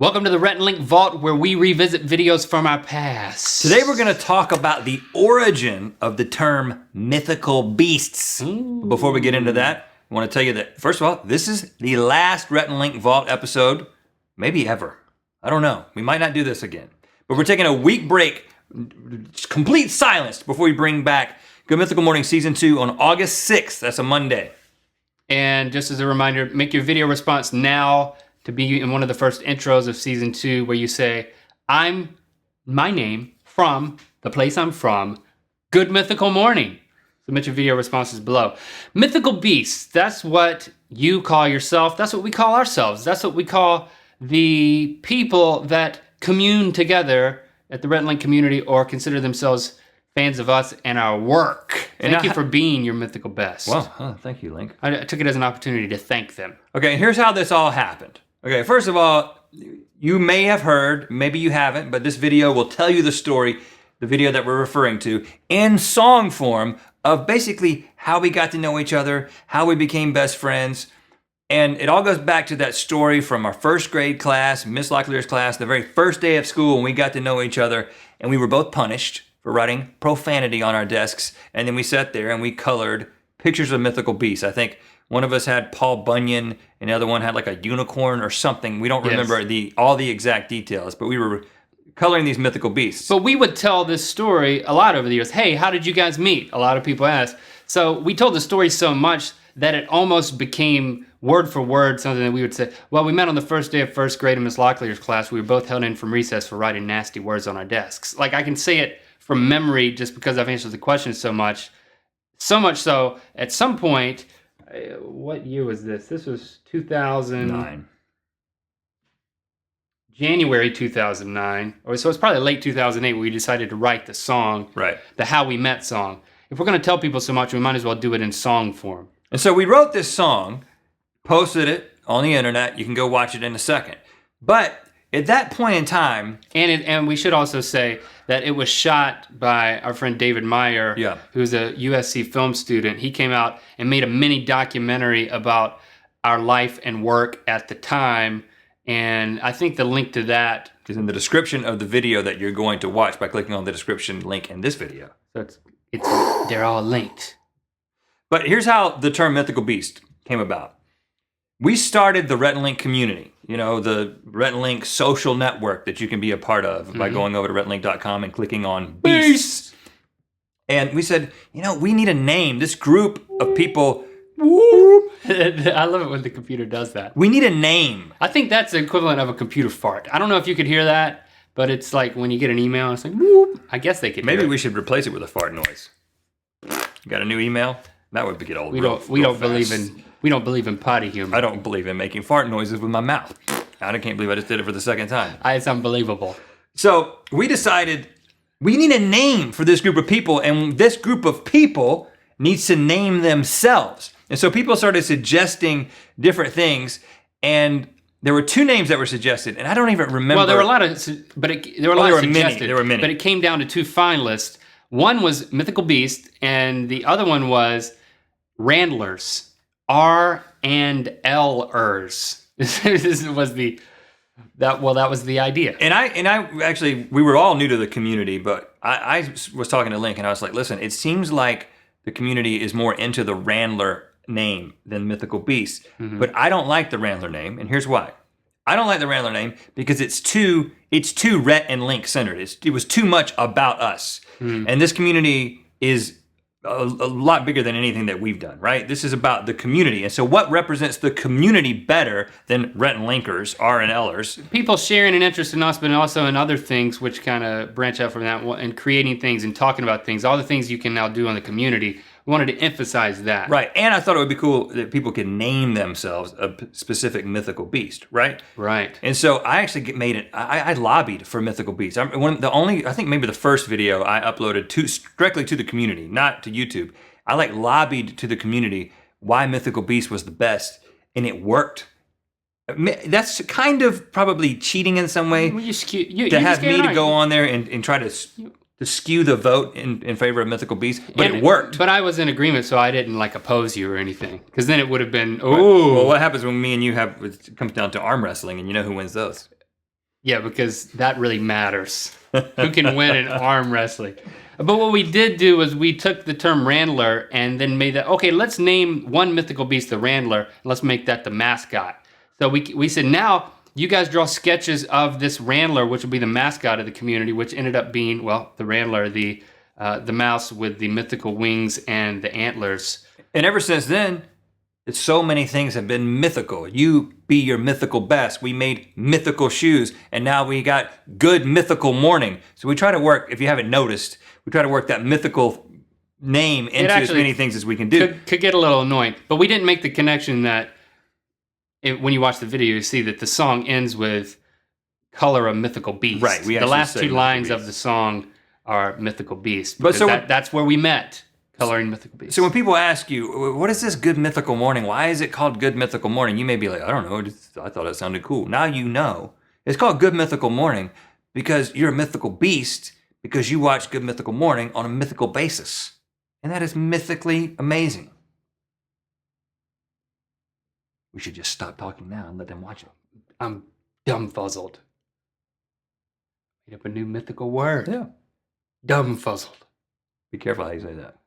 Welcome to the Rhett Link Vault, where we revisit videos from our past. Today we're going to talk about the origin of the term mythical beasts. But before we get into that, I want to tell you that, first of all, this is the last Rhett Link Vault episode, maybe ever. I don't know. We might not do this again. But we're taking a week break, complete silence, before we bring back Good Mythical Morning Season 2 on August 6th. That's a Monday. And just as a reminder, make your video response now to be in one of the first intros of Season 2, where you say, I'm my name from the place I'm from, Good Mythical Morning. Submit your video responses below. Mythical Beasts, that's what you call yourself. That's what we call ourselves. That's what we call the people that commune together at the Rhett Link community or consider themselves fans of us and our work. Thank you for being your mythical best. Well, thank you, Link. I took it as an opportunity to thank them. Okay, here's how this all happened. Okay, first of all, you may have heard, maybe you haven't, but this video will tell you the story, the video that we're referring to, in song form of basically how we got to know each other, how we became best friends. And it all goes back to that story from our first grade class, Miss Locklear's class, the very first day of school when we got to know each other, and we were both punished for writing profanity on our desks. And then we sat there and we colored pictures of mythical beasts. I think one of us had Paul Bunyan, and the other one had like a unicorn or something. We don't remember all the exact details, but we were coloring these mythical beasts. But we would tell this story a lot over the years. Hey, how did you guys meet? A lot of people ask. So we told the story so much that it almost became word for word something that we would say, well, we met on the first day of first grade in Miss Locklear's class. We were both held in from recess for writing nasty words on our desks. Like, I can say it from memory just because I've answered the question so much. So much so, at some point, what year was this? This was 2009. January 2009. So it's probably late 2008 when we decided to write the song, Right. the How We Met song. If we're going to tell people so much, we might as well do it in song form. And so we wrote this song, posted it on the internet. You can go watch it in a second. But at that point in time... And we should also say that it was shot by our friend David Meyer, who's a USC film student. He came out and made a mini documentary about our life and work at the time. And I think the link to that is in the description of the video that you're going to watch by clicking on the description link in this video. So they're all linked. But here's how the term mythical beast came about. We started the Rhett and Link community, you know, the Rhett and Link social network that you can be a part of by going over to RhettandLink.com and clicking on Beasts. And we said, you know, we need a name. This group of people... I love it when the computer does that. We need a name. I think that's the equivalent of a computer fart. I don't know if you could hear that, but it's like when you get an email, it's like, whoop. I guess they could hear it. Maybe we should replace it with a fart noise. You got a new email? That would get old. We don't believe in potty humor. I don't believe in making fart noises with my mouth. I can't believe I just did it for the second time. It's unbelievable. So we decided we need a name for this group of people, and this group of people needs to name themselves. And so people started suggesting different things, and there were two names that were suggested, and I don't even remember. Well, there were a lot of, suggested. There were many. But it came down to two finalists. One was Mythical Beast, and the other one was Randlers. R&Lers. This was that was the idea. And I actually, we were all new to the community, but I was talking to Link, and I was like, listen, it seems like the community is more into the Randler name than Mythical Beasts. But I don't like the Randler name, and here's why. I don't like the Randler name because it's too Rhett and Link centered. It was too much about us. And this community is a lot bigger than anything that we've done, right? This is about the community. And so what represents the community better than Rhett and Linkers, R&Lers? People sharing an interest in us, but also in other things which kind of branch out from that, and creating things and talking about things, all the things you can now do in the community. We wanted to emphasize that. Right, and I thought it would be cool that people could name themselves a specific mythical beast, right? Right. And so I actually made it, I lobbied for mythical beasts. I think maybe the first video I uploaded directly to the community, not to YouTube. I lobbied to the community why mythical beast was the best, and it worked. That's kind of probably cheating in some way. Well, to have me to go on there and try to skew the vote in favor of Mythical Beasts, but it worked. But I was in agreement, so I didn't oppose you or anything, because then it would have been, oh. Well, what happens when me and you it comes down to arm wrestling, and you know who wins those? Yeah, because that really matters. Who can win in arm wrestling? But what we did do was we took the term Randler and then made that, okay, let's name one mythical beast the Randler, and let's make that the mascot. So we said, now you guys draw sketches of this Randler, which will be the mascot of the community, which ended up being, well, the Randler, the mouse with the mythical wings and the antlers. And ever since then, so many things have been mythical. You be your mythical best. We made mythical shoes, and now we got good mythical morning. So we try to work, if you haven't noticed, we try to work that mythical name into as many things as we can do. Could get a little annoying, but we didn't make the connection that when you watch the video, you see that the song ends with color of mythical beast. Right. The last two lines of the song are mythical beast. But so that's where we met. Coloring mythical beasts. So when people ask you, what is this good mythical morning? Why is it called good mythical morning? You may be like, I don't know. I thought it sounded cool. Now you know. It's called good mythical morning because you're a mythical beast because you watch good mythical morning on a mythical basis. And that is mythically amazing. We should just stop talking now and let them watch it. I'm dumbfuzzled. Made up a new mythical word. Yeah. Dumbfuzzled. Be careful how you say that.